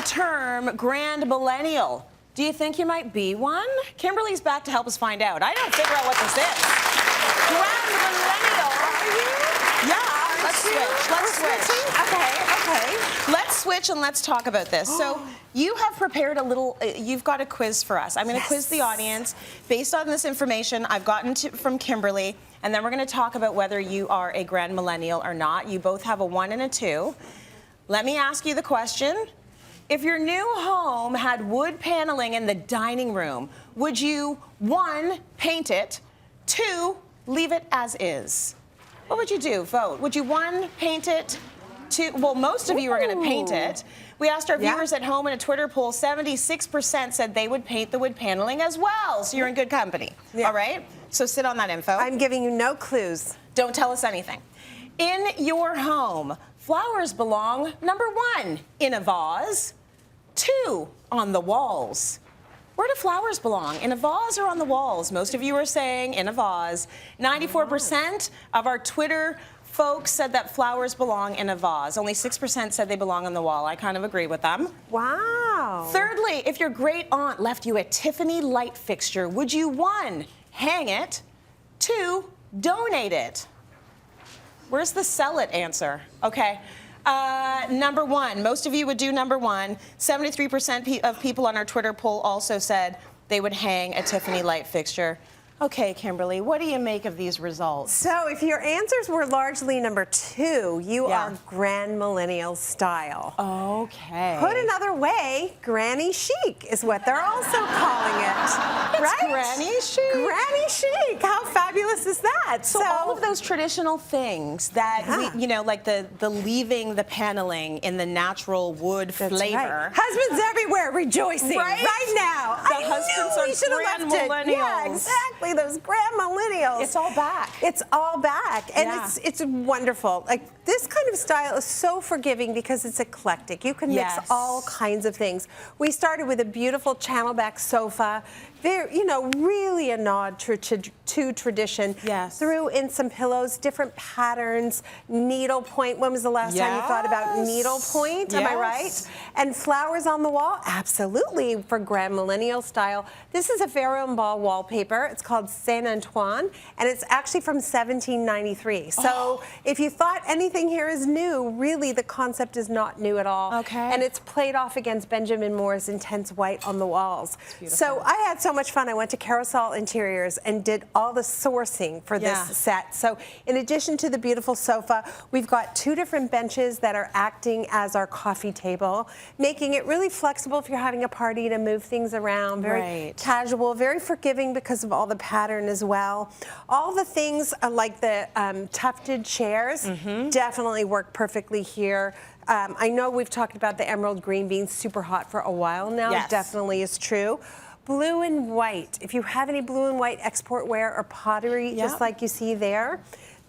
the term Grand-Millennial. Do you think you might be one? Kimberly's back to help us find out. I don't figure out what this is. Grand-Millennial, are you? Yeah, let's switch. Let's switch. Okay. Let's switch and let's talk about this. So you have prepared a little, you've got a quiz for us. I'm going to quiz the audience based on this information I've gotten from Kimberly, and then we're going to talk about whether you are a Grand-Millennial or not. You both have a 1 and a 2. Let me ask you the question. If your new home had wood paneling in the dining room, would you, 1, paint it, 2, leave it as is? What would you do? Vote. Would you, 1, paint it, 2, well, most of you are going to paint it. We asked our viewers at home in a Twitter poll, 76% said they would paint the wood paneling as well. So you're in good company. All right? So sit on that info. I'm giving you no clues. Don't tell us anything. In your home, flowers belong, number 1, in a vase, 2, on the walls. Where do flowers belong? In a vase or on the walls? Most of you are saying in a vase. 94% of our Twitter folks said that flowers belong in a vase. Only 6% said they belong on the wall. I kind of agree with them. Wow. Thirdly, if your great aunt left you a Tiffany light fixture, would you, 1, hang it, 2, donate it? Where's the sell it answer? Okay. Number 1, most of you would do number 1. 73% of people on our Twitter poll also said they would hang a Tiffany light fixture. Okay, Kimberly, what do you make of these results? So if your answers were largely number 2, you are Grand-Millennial style. Okay. Put another way, granny chic is what they're also calling it. It's granny chic. Granny chic. How fabulous is that? So all of those traditional things that we, you know, like the leaving the paneling in the natural wood flavor. Right. Husbands everywhere rejoicing right now. The husbands are Grand-Millennials. Yeah, exactly. Those Grand-Millennials. It's all back. It's all back, and it's wonderful. Like this kind of style is so forgiving because it's eclectic. You can mix all kinds of things. We started with a beautiful channel back sofa. Very, you know, really a nod to tradition. Yes. Threw in some pillows, different patterns, needlepoint. When was the last time you thought about needlepoint? Am I right? And flowers on the wall? Absolutely, for Grand-Millennial style. This is a Pharaoh and Ball wallpaper. It's called Saint Antoine, and it's actually from 1793. So if you thought anything here is new, really the concept is not new at all. Okay. And it's played off against Benjamin Moore's intense white on the walls. So I had so much fun. I went to Carousel Interiors and did all the sourcing for this set. So in addition to the beautiful sofa, we've got 2 different benches that are acting as our coffee table, making it really flexible if you're having a party to move things around. Very casual, very forgiving because of all the pattern as well. All the things like the tufted chairs definitely work perfectly here. I know we've talked about the emerald green being super hot for a while now. It definitely is true. Blue and white. If you have any blue and white export ware or pottery, just like you see there,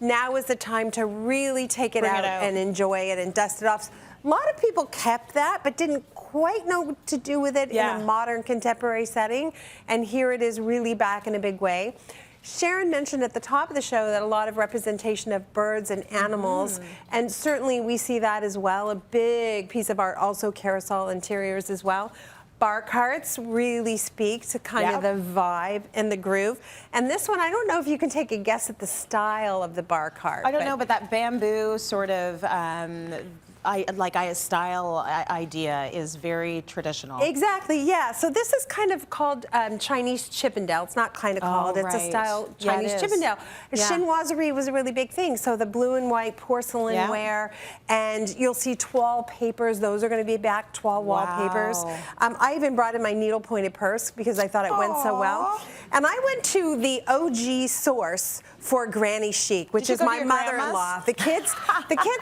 now is the time to really take it out and enjoy it and dust it off. A lot of people kept that, but didn't quite know what to do with it in a modern contemporary setting. And here it is really back in a big way. Sharon mentioned at the top of the show that a lot of representation of birds and animals, and certainly we see that as well. A big piece of art, also Carousel Interiors as well. Bar carts really speak to kind of the vibe and the groove. And this one, I don't know if you can take a guess at the style of the bar cart. I don't know, but that bamboo sort of style idea is very traditional. Exactly, yeah. So this is kind of called Chinese Chippendale. It's not kind of called, it's a style Chinese Chippendale. Chinoiserie was a really big thing. So the blue and white porcelain ware, and you'll see toile papers. Those are going to be back, toile wallpapers. I even brought in my needle-pointed purse because I thought it went so well. And I went to the OG source for Granny Chic, which is my mother-in-law. The kids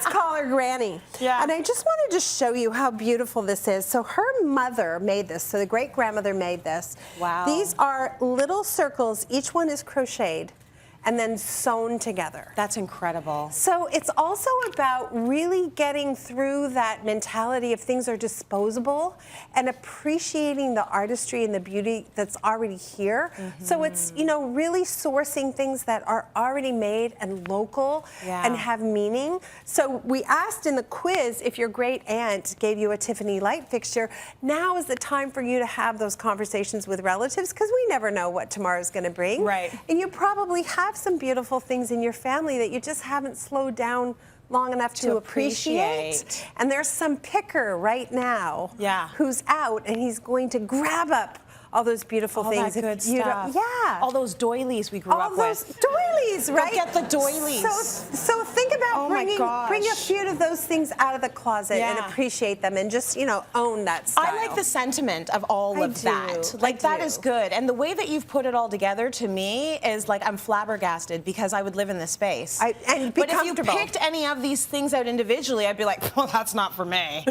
call her Granny. And I just wanted to show you how beautiful this is. So her mother made this. So the great-grandmother made this. Wow. These are little circles. Each one is crocheted. and then sewn together. That's incredible. So it's also about really getting through that mentality of things are disposable and appreciating the artistry and the beauty that's already here. So it's, you know, really sourcing things that are already made and local and have meaning. So we asked in the quiz if your great aunt gave you a Tiffany light fixture. Now is the time for you to have those conversations with relatives, because we never know what tomorrow's going to bring. Right. And you probably have some beautiful things in your family that you just haven't slowed down long enough to appreciate. And there's some picker right now who's out, and he's going to grab up all those beautiful things. All that good stuff. All those doilies we grew up with. All those doilies, right? Go get the doilies. So think about bring a few of those things out of the closet and appreciate them, and just, you know, own that style. I like the sentiment of all of that. Like, that is good. And the way that you've put it all together, to me, is like, I'm flabbergasted, because I would live in this space. And be but if you picked any of these things out individually, I'd be like, well, that's not for me.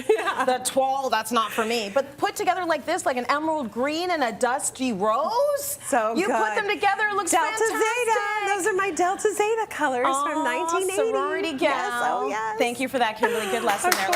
The toile, that's not for me. But put together like this, like an emerald green and a dusty rose. So you put them together, it looks Delta fantastic. Zeta. Those are my Delta Zeta colors from 1980. Sorority gal. Yes, oh yes. Thank you for that, Kimberly. Good lesson there.